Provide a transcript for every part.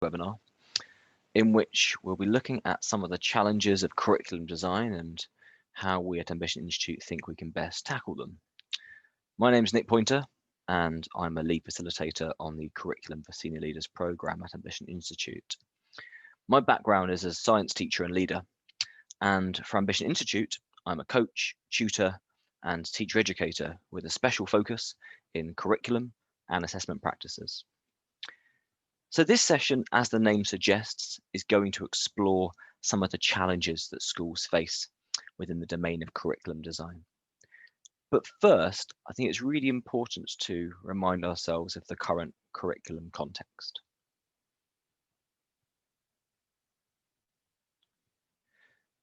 webinar in which we'll be looking at some of the challenges of curriculum design and how we at Ambition Institute think we can best tackle them. My name is Nick Pointer, and I'm a lead facilitator on the Curriculum for Senior Leaders program at Ambition Institute. My background is as a science teacher and leader, and for Ambition Institute, I'm a coach, tutor, and teacher educator with a special focus in curriculum and assessment practices. So this session, as the name suggests, is going to explore some of the challenges that schools face within the domain of curriculum design. But first, I think it's really important to remind ourselves of the current curriculum context.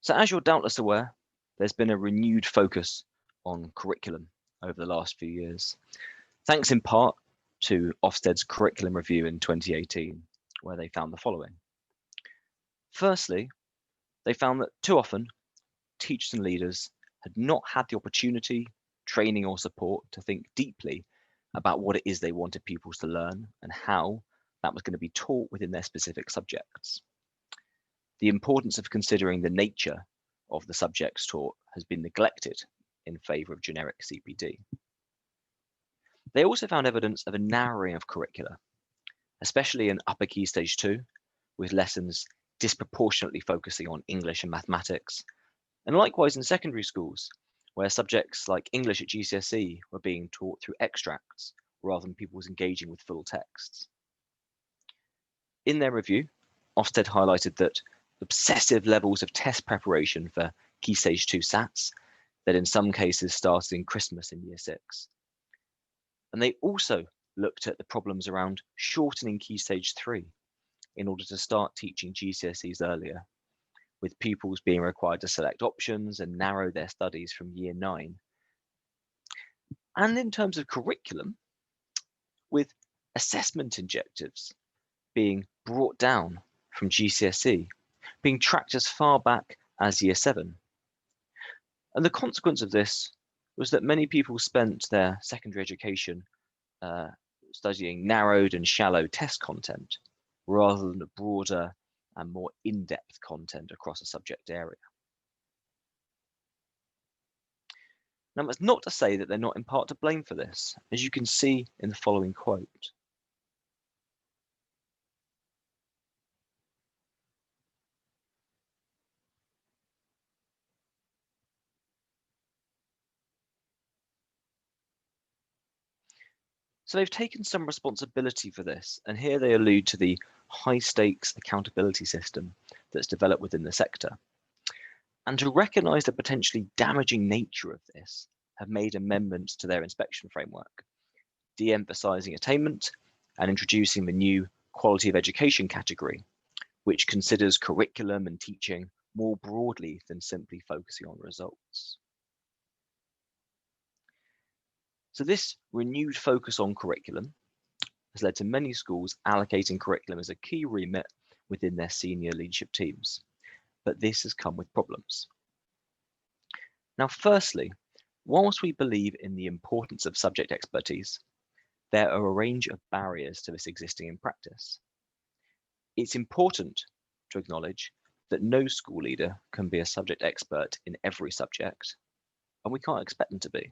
So as you're doubtless aware, there's been a renewed focus on curriculum over the last few years, thanks in part to Ofsted's curriculum review in 2018, where they found the following. Firstly, they found that too often teachers and leaders had not had the opportunity, training or support to think deeply about what it is they wanted pupils to learn and how that was going to be taught within their specific subjects. The importance of considering the nature of the subjects taught has been neglected in favour of generic CPD. They also found evidence of a narrowing of curricula, especially in upper Key Stage 2, with lessons disproportionately focusing on English and mathematics, and likewise in secondary schools, where subjects like English at GCSE were being taught through extracts rather than pupils engaging with full texts. In their review, Ofsted highlighted that obsessive levels of test preparation for Key Stage 2 SATs that in some cases started in Christmas in Year 6. And they also looked at the problems around shortening Key Stage 3 in order to start teaching GCSEs earlier, with pupils being required to select options and narrow their studies from Year 9. And in terms of curriculum, with assessment objectives being brought down from GCSE, being tracked as far back as Year 7. And the consequence of this was that many people spent their secondary education studying narrowed and shallow test content rather than a broader and more in-depth content across a subject area. Now, that's not to say that they're not in part to blame for this, as you can see in the following quote. So they've taken some responsibility for this, and here they allude to the high-stakes accountability system that's developed within the sector. And to recognise the potentially damaging nature of this, have made amendments to their inspection framework, de-emphasising attainment and introducing the new quality of education category, which considers curriculum and teaching more broadly than simply focusing on results. So this renewed focus on curriculum has led to many schools allocating curriculum as a key remit within their senior leadership teams, but this has come with problems. Now, firstly, whilst we believe in the importance of subject expertise, there are a range of barriers to this existing in practice. It's important to acknowledge that no school leader can be a subject expert in every subject, and we can't expect them to be.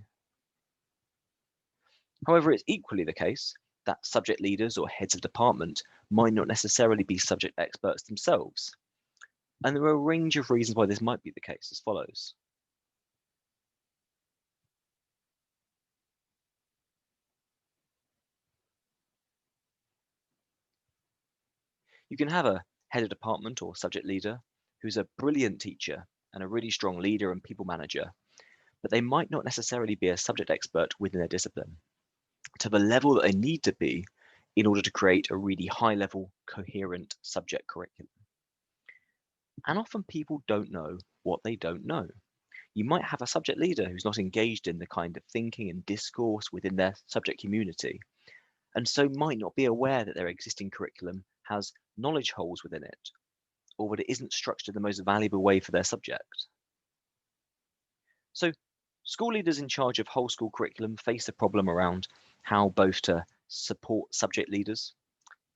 However, it's equally the case that subject leaders or heads of department might not necessarily be subject experts themselves. And there are a range of reasons why this might be the case as follows. You can have a head of department or subject leader who's a brilliant teacher and a really strong leader and people manager, but they might not necessarily be a subject expert within their discipline to the level that they need to be in order to create a really high level, coherent subject curriculum. And often people don't know what they don't know. You might have a subject leader who's not engaged in the kind of thinking and discourse within their subject community, and so might not be aware that their existing curriculum has knowledge holes within it, or that it isn't structured the most valuable way for their subject. So school leaders in charge of whole school curriculum face a problem around how both to support subject leaders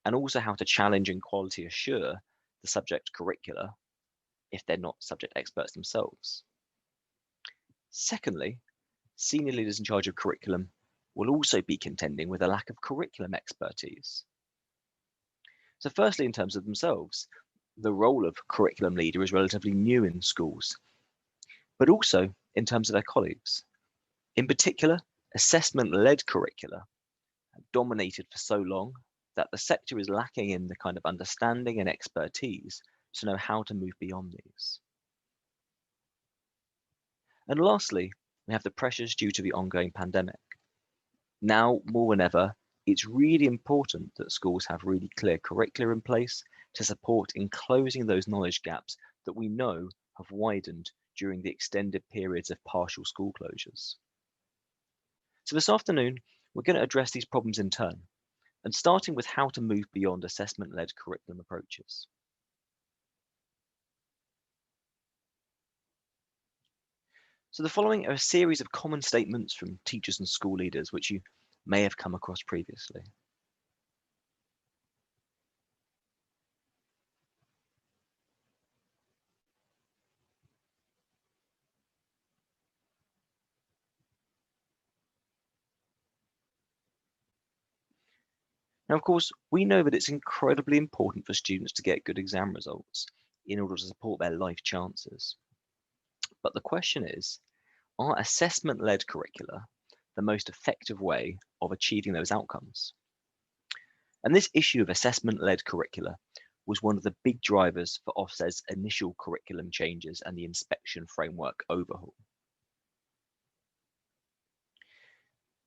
and also how to challenge and quality assure the subject curricula if they're not subject experts themselves. Secondly, senior leaders in charge of curriculum will also be contending with a lack of curriculum expertise. So firstly, in terms of themselves, the role of curriculum leader is relatively new in schools, but also in terms of their colleagues. In particular, assessment-led curricula have dominated for so long that the sector is lacking in the kind of understanding and expertise to know how to move beyond these. And lastly, we have the pressures due to the ongoing pandemic. Now, more than ever, it's really important that schools have really clear curricula in place to support in closing those knowledge gaps that we know have widened during the extended periods of partial school closures. So this afternoon, we're going to address these problems in turn, and starting with how to move beyond assessment-led curriculum approaches. So the following are a series of common statements from teachers and school leaders which you may have come across previously. Now, of course, we know that it's incredibly important for students to get good exam results in order to support their life chances. But the question is, are assessment-led curricula the most effective way of achieving those outcomes? And this issue of assessment-led curricula was one of the big drivers for Ofsted's initial curriculum changes and the inspection framework overhaul.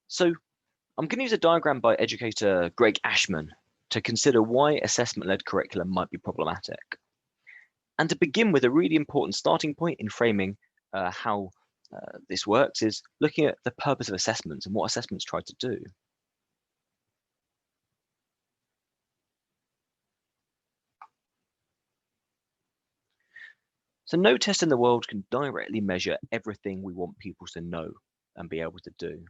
So I'm going to use a diagram by educator Greg Ashman to consider why assessment-led curriculum might be problematic. And to begin with, a really important starting point in framing how this works is looking at the purpose of assessments and what assessments try to do. So no test in the world can directly measure everything we want pupils to know and be able to do.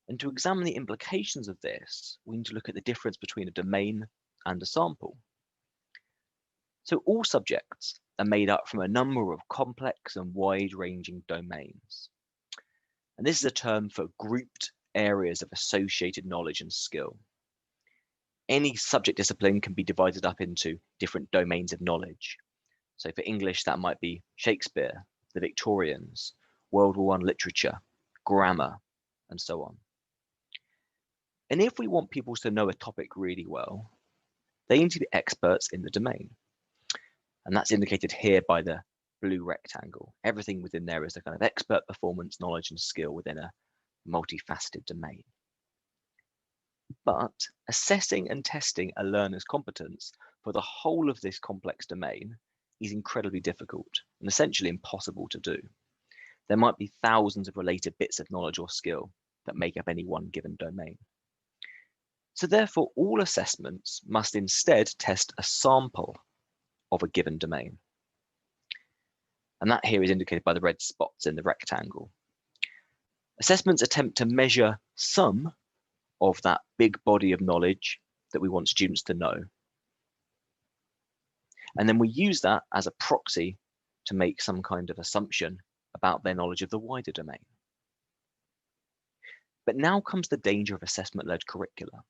And to examine the implications of this, we need to look at the difference between a domain and a sample. So all subjects are made up from a number of complex and wide-ranging domains. And this is a term for grouped areas of associated knowledge and skill. Any subject discipline can be divided up into different domains of knowledge. So for English, that might be Shakespeare, the Victorians, World War I literature, grammar, and so on. And if we want pupils to know a topic really well, they need to be experts in the domain. And that's indicated here by the blue rectangle. Everything within there is a kind of expert performance, knowledge, and skill within a multifaceted domain. But assessing and testing a learner's competence for the whole of this complex domain is incredibly difficult and essentially impossible to do. There might be thousands of related bits of knowledge or skill that make up any one given domain. So therefore, all assessments must instead test a sample of a given domain. And that here is indicated by the red spots in the rectangle. Assessments attempt to measure some of that big body of knowledge that we want students to know. And then we use that as a proxy to make some kind of assumption about their knowledge of the wider domain. But now comes the danger of assessment-led curricula.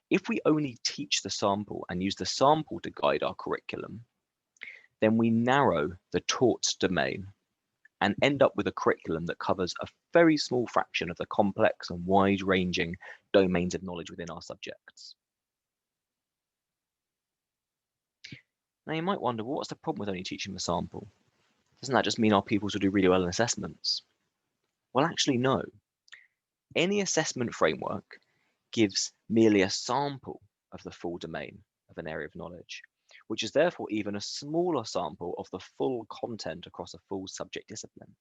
If we only teach the sample and use the sample to guide our curriculum, then we narrow the taught domain and end up with a curriculum that covers a very small fraction of the complex and wide-ranging domains of knowledge within our subjects. Now you might wonder, well, what's the problem with only teaching the sample? Doesn't that just mean our pupils will do really well in assessments? Well, actually, no. Any assessment framework gives merely a sample of the full domain of an area of knowledge, which is therefore even a smaller sample of the full content across a full subject discipline.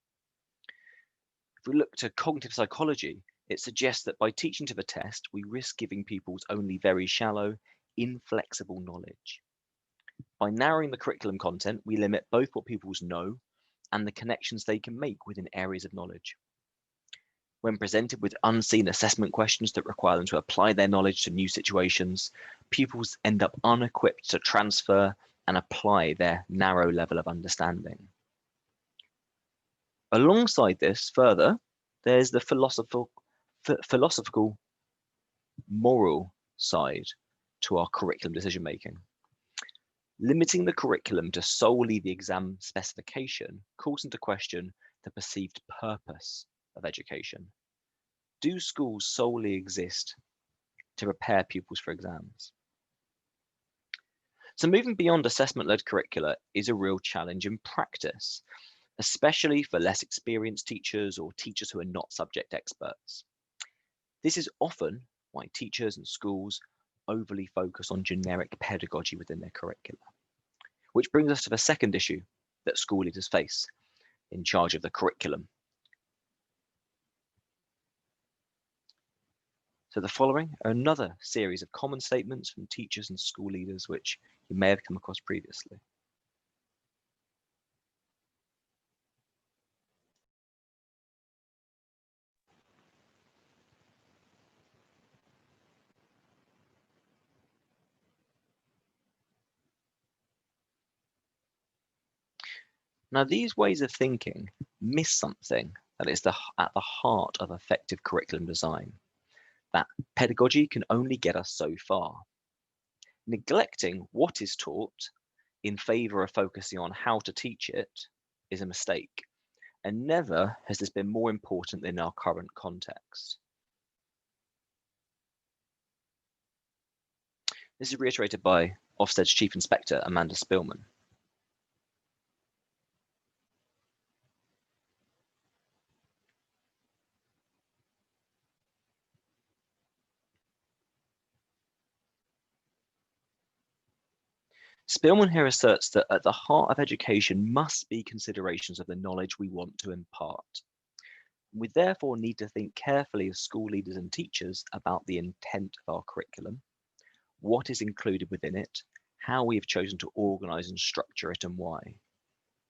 If we look to cognitive psychology, it suggests that by teaching to the test, we risk giving pupils only very shallow, inflexible knowledge. By narrowing the curriculum content, we limit both what pupils know and the connections they can make within areas of knowledge. When presented with unseen assessment questions that require them to apply their knowledge to new situations, pupils end up unequipped to transfer and apply their narrow level of understanding. Alongside this, further, there's the philosophical, moral side to our curriculum decision making. Limiting the curriculum to solely the exam specification calls into question the perceived purpose of education. Do schools solely exist to prepare pupils for exams? So moving beyond assessment-led curricula is a real challenge in practice, especially for less experienced teachers or teachers who are not subject experts. This is often why teachers and schools overly focus on generic pedagogy within their curricula. Which brings us to the second issue that school leaders face in charge of the curriculum. So the following are another series of common statements from teachers and school leaders which you may have come across previously. Now, these ways of thinking miss something that is at the heart of effective curriculum design, that pedagogy can only get us so far. Neglecting what is taught in favor of focusing on how to teach it is a mistake, and never has this been more important than our current context. This is reiterated by Ofsted's Chief Inspector, Amanda Spillman. Spillman here asserts that at the heart of education must be considerations of the knowledge we want to impart. We therefore need to think carefully as school leaders and teachers about the intent of our curriculum, what is included within it, how we have chosen to organise and structure it, and why.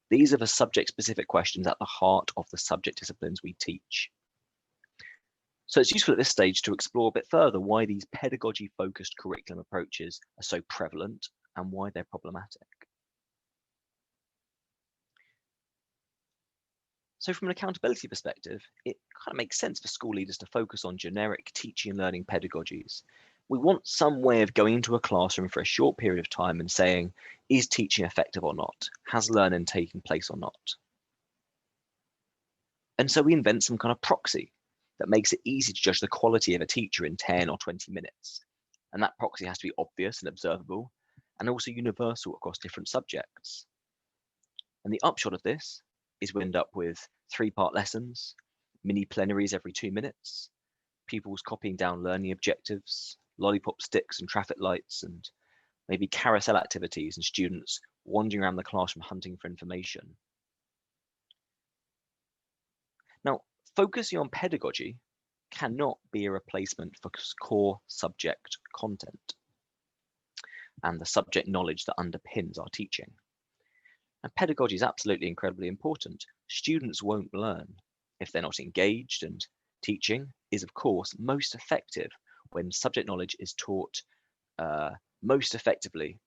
These are the subject-specific questions at the heart of the subject disciplines we teach. So it's useful at this stage to explore a bit further why these pedagogy-focused curriculum approaches are so prevalent and why they're problematic. So from an accountability perspective, it kind of makes sense for school leaders to focus on generic teaching and learning pedagogies. We want some way of going into a classroom for a short period of time and saying, is teaching effective or not? Has learning taken place or not? And so we invent some kind of proxy that makes it easy to judge the quality of a teacher in 10 or 20 minutes. And that proxy has to be obvious and observable, and also universal across different subjects. And the upshot of this is we end up with 3-part lessons, mini plenaries every 2 minutes, pupils copying down learning objectives, lollipop sticks and traffic lights, and maybe carousel activities and students wandering around the classroom hunting for information. Now, focusing on pedagogy cannot be a replacement for core subject content and the subject knowledge that underpins our teaching. And pedagogy is absolutely incredibly important. Students won't learn if they're not engaged, and teaching is, of course, most effective when subject knowledge is taught most effectively,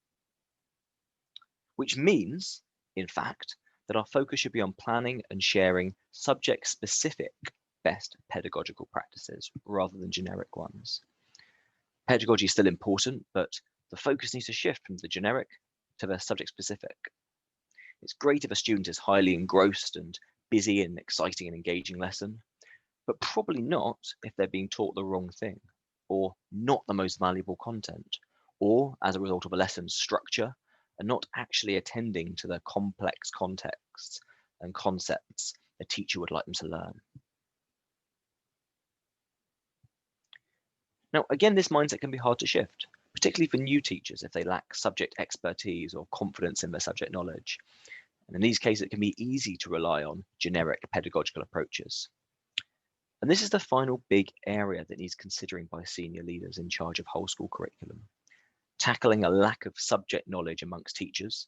which means, in fact, that our focus should be on planning and sharing subject-specific best pedagogical practices rather than generic ones. Pedagogy is still important, but the focus needs to shift from the generic to the subject-specific. It's great if a student is highly engrossed and busy in an exciting and engaging lesson, but probably not if they're being taught the wrong thing, or not the most valuable content, or as a result of a lesson's structure, and not actually attending to the complex contexts and concepts a teacher would like them to learn. Now, again, this mindset can be hard to shift, particularly for new teachers if they lack subject expertise or confidence in their subject knowledge. And in these cases, it can be easy to rely on generic pedagogical approaches. And this is the final big area that needs considering by senior leaders in charge of whole school curriculum, tackling a lack of subject knowledge amongst teachers,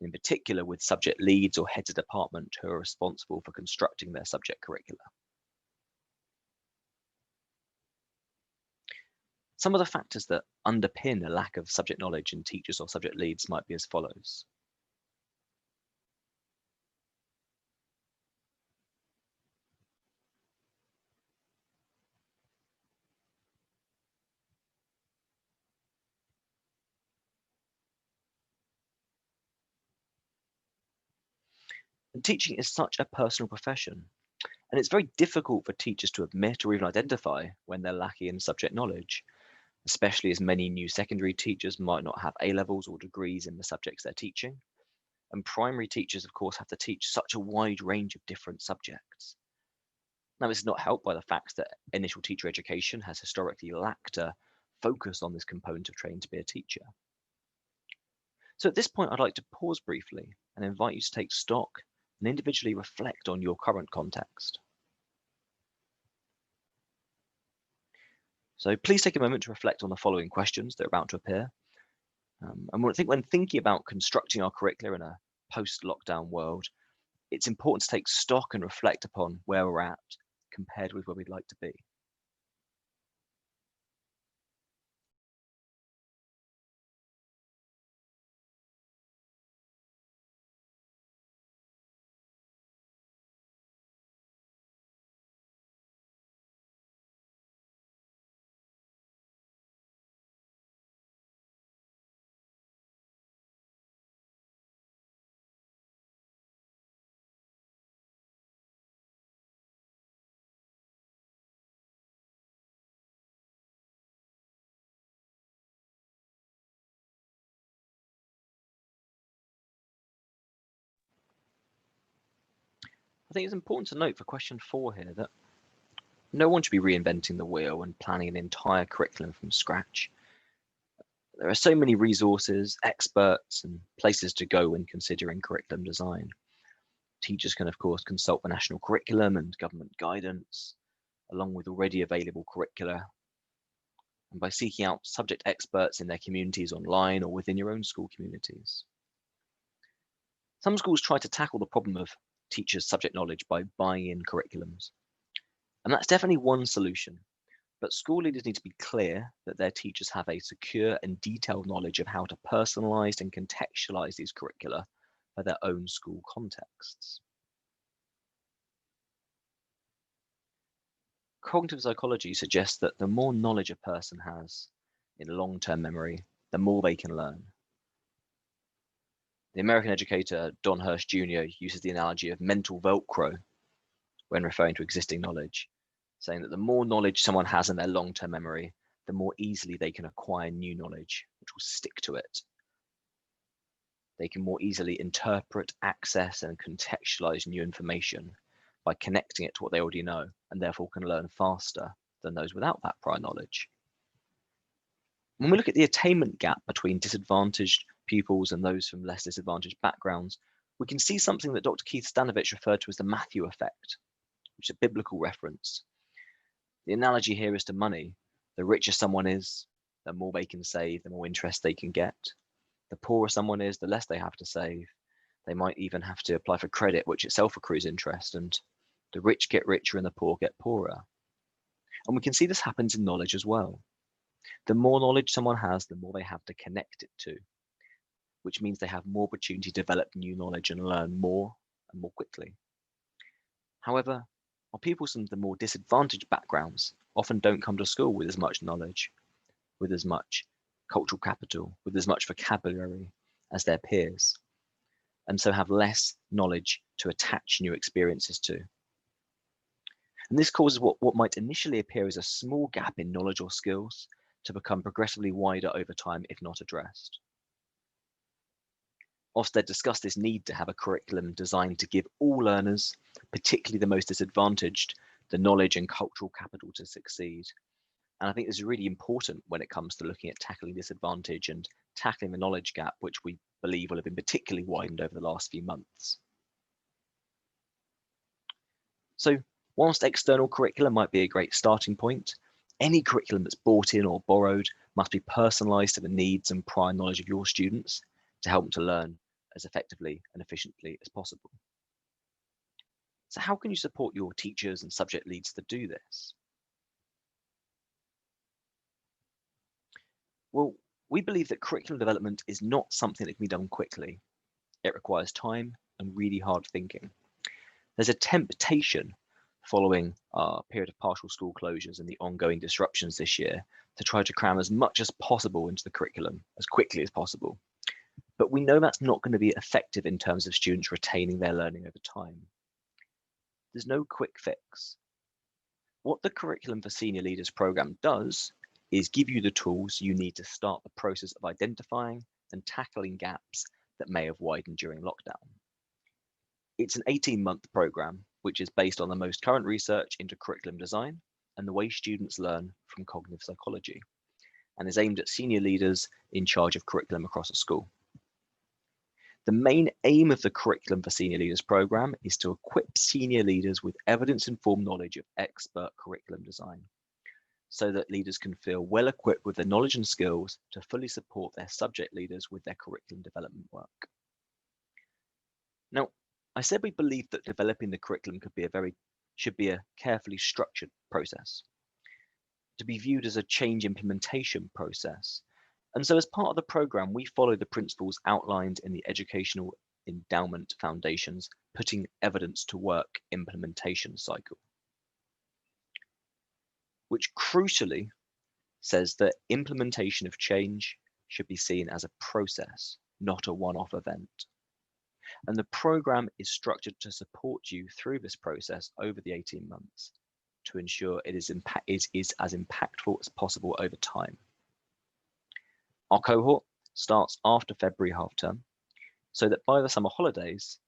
and in particular with subject leads or heads of department who are responsible for constructing their subject curricula. Some of the factors that underpin a lack of subject knowledge in teachers or subject leads might be as follows. And teaching is such a personal profession, and it's very difficult for teachers to admit or even identify when they're lacking in subject knowledge, especially as many new secondary teachers might not have A levels or degrees in the subjects they're teaching. And primary teachers, of course, have to teach such a wide range of different subjects. Now, this is not helped by the fact that initial teacher education has historically lacked a focus on this component of training to be a teacher. So at this point, I'd like to pause briefly and invite you to take stock and individually reflect on your current context. So please take a moment to reflect on the following questions that are about to appear. And I think when thinking about constructing our curricula in a post-lockdown world, it's important to take stock and reflect upon where we're at compared with where we'd like to be. I think it's important to note for question 4 here that no one should be reinventing the wheel and planning an entire curriculum from scratch. There are so many resources, experts, and places to go when considering curriculum design. Teachers can, of course, consult the national curriculum and government guidance, along with already available curricula, and by seeking out subject experts in their communities online or within your own school communities. Some schools try to tackle the problem of teachers' subject knowledge by buying in curriculums. And that's definitely one solution. But school leaders need to be clear that their teachers have a secure and detailed knowledge of how to personalize and contextualize these curricula for their own school contexts. Cognitive psychology suggests that the more knowledge a person has in long-term memory, the more they can learn. The American educator Don Hirsch Jr. uses the analogy of mental Velcro when referring to existing knowledge, saying that the more knowledge someone has in their long-term memory, the more easily they can acquire new knowledge, which will stick to it. They can more easily interpret, access, and contextualize new information by connecting it to what they already know, and therefore can learn faster than those without that prior knowledge. When we look at the attainment gap between disadvantaged pupils and those from less disadvantaged backgrounds, we can see something that Dr. Keith Stanovich referred to as the Matthew effect, which is a biblical reference. The analogy here is to money. The richer someone is, the more they can save, the more interest they can get. The poorer someone is, the less they have to save. They might even have to apply for credit, which itself accrues interest, and the rich get richer and the poor get poorer. And we can see this happens in knowledge as well. The more knowledge someone has, the more they have to connect it to, which means they have more opportunity to develop new knowledge and learn more and more quickly. However, our pupils from the more disadvantaged backgrounds often don't come to school with as much knowledge, with as much cultural capital, with as much vocabulary as their peers, and so have less knowledge to attach new experiences to. And this causes what might initially appear as a small gap in knowledge or skills to become progressively wider over time if not addressed. Ofsted discussed this need to have a curriculum designed to give all learners, particularly the most disadvantaged, the knowledge and cultural capital to succeed. And I think this is really important when it comes to looking at tackling disadvantage and tackling the knowledge gap, which we believe will have been particularly widened over the last few months. So whilst external curriculum might be a great starting point, any curriculum that's bought in or borrowed must be personalised to the needs and prior knowledge of your students to help them to learn as effectively and efficiently as possible. So how can you support your teachers and subject leads to do this? Well, we believe that curriculum development is not something that can be done quickly. It requires time and really hard thinking. There's a temptation following our period of partial school closures and the ongoing disruptions this year to try to cram as much as possible into the curriculum as quickly as possible. But we know that's not going to be effective in terms of students retaining their learning over time. There's no quick fix. What the Curriculum for Senior Leaders program does is give you the tools you need to start the process of identifying and tackling gaps that may have widened during lockdown. It's an 18-month program, which is based on the most current research into curriculum design and the way students learn from cognitive psychology, and is aimed at senior leaders in charge of curriculum across a school. The main aim of the Curriculum for Senior Leaders program is to equip senior leaders with evidence-informed knowledge of expert curriculum design, so that leaders can feel well equipped with the knowledge and skills to fully support their subject leaders with their curriculum development work. Now, I said we believe that developing the curriculum should be a carefully structured process, to be viewed as a change implementation process. And so as part of the program, we follow the principles outlined in the Educational Endowment Foundation's Putting Evidence to Work implementation cycle, which crucially says that implementation of change should be seen as a process, not a one-off event. And the program is structured to support you through this process over the 18 months to ensure it is as impactful as possible over time. Our cohort starts after February half term, so that by the summer holidays,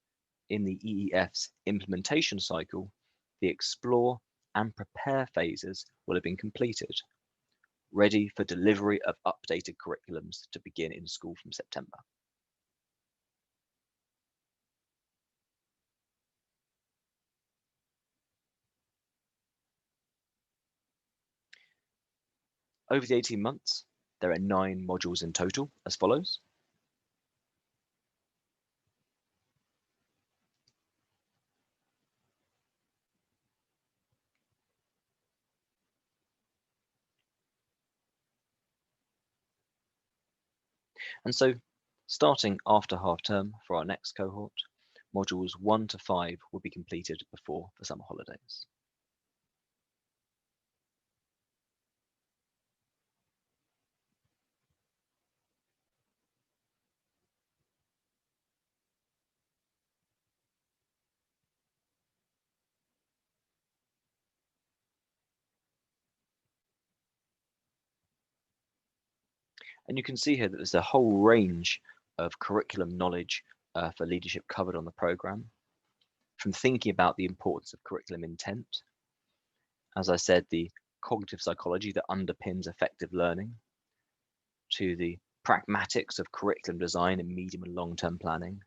in the EEF's implementation cycle, the explore and prepare phases will have been completed, ready for delivery of updated curriculums to begin in school from September. Over the 18 months, there are 9 modules in total, as follows. And so, starting after half term for our next cohort, modules 1 to 5 will be completed before the summer holidays. And you can see here that there's a whole range of curriculum knowledge for leadership covered on the program, from thinking about the importance of curriculum intent, as I said, the cognitive psychology that underpins effective learning, to the pragmatics of curriculum design and medium and long-term planning,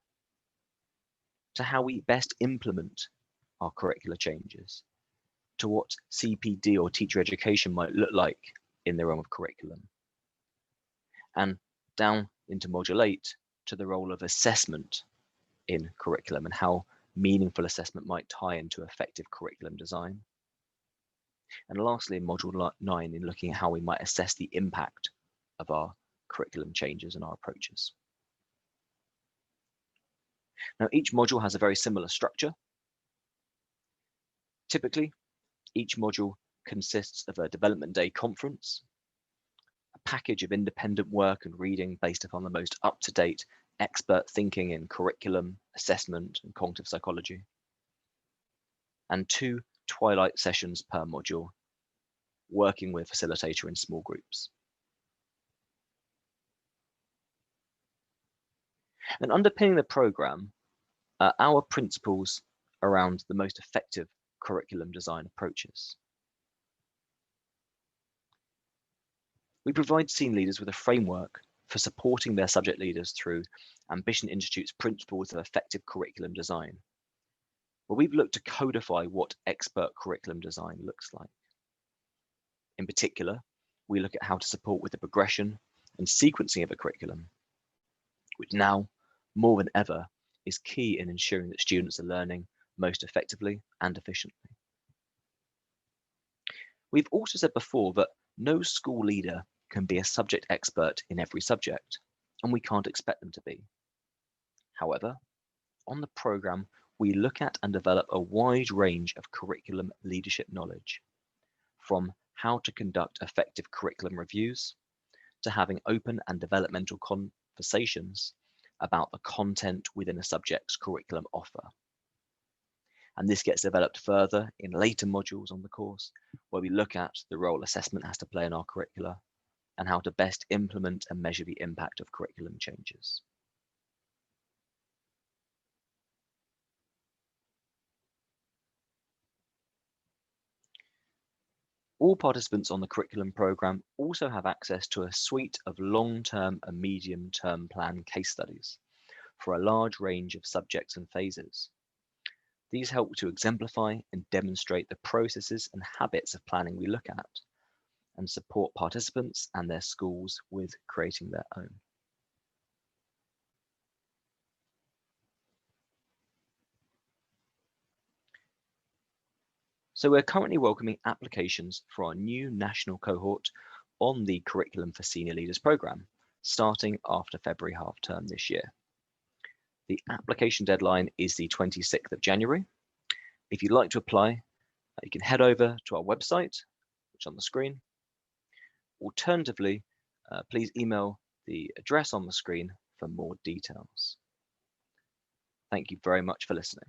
to how we best implement our curricular changes, to what CPD or teacher education might look like in the realm of curriculum, and down into module 8 to the role of assessment in curriculum and how meaningful assessment might tie into effective curriculum design. And lastly, in module 9, in looking at how we might assess the impact of our curriculum changes and our approaches. Now, each module has a very similar structure. Typically, each module consists of a development day conference, a package of independent work and reading based upon the most up-to-date expert thinking in curriculum, assessment, and cognitive psychology, and 2 twilight sessions per module, working with facilitator in small groups. And underpinning the program are our principles around the most effective curriculum design approaches. We provide senior leaders with a framework for supporting their subject leaders through Ambition Institute's principles of effective curriculum design, where we've looked to codify what expert curriculum design looks like. In particular, we look at how to support with the progression and sequencing of a curriculum, which now, more than ever, is key in ensuring that students are learning most effectively and efficiently. We've also said before that no school leader can be a subject expert in every subject, and we can't expect them to be. However, on the programme, we look at and develop a wide range of curriculum leadership knowledge, from how to conduct effective curriculum reviews to having open and developmental conversations about the content within a subject's curriculum offer. And this gets developed further in later modules on the course, where we look at the role assessment has to play in our curricula and how to best implement and measure the impact of curriculum changes. All participants on the curriculum programme also have access to a suite of long-term and medium-term plan case studies for a large range of subjects and phases. These help to exemplify and demonstrate the processes and habits of planning we look at, and support participants and their schools with creating their own. So we're currently welcoming applications for our new national cohort on the Curriculum for Senior Leaders programme, starting after February half term this year. The application deadline is the 26th of January. If you'd like to apply, you can head over to our website, which is on the screen. Alternatively, please email the address on the screen for more details. Thank you very much for listening.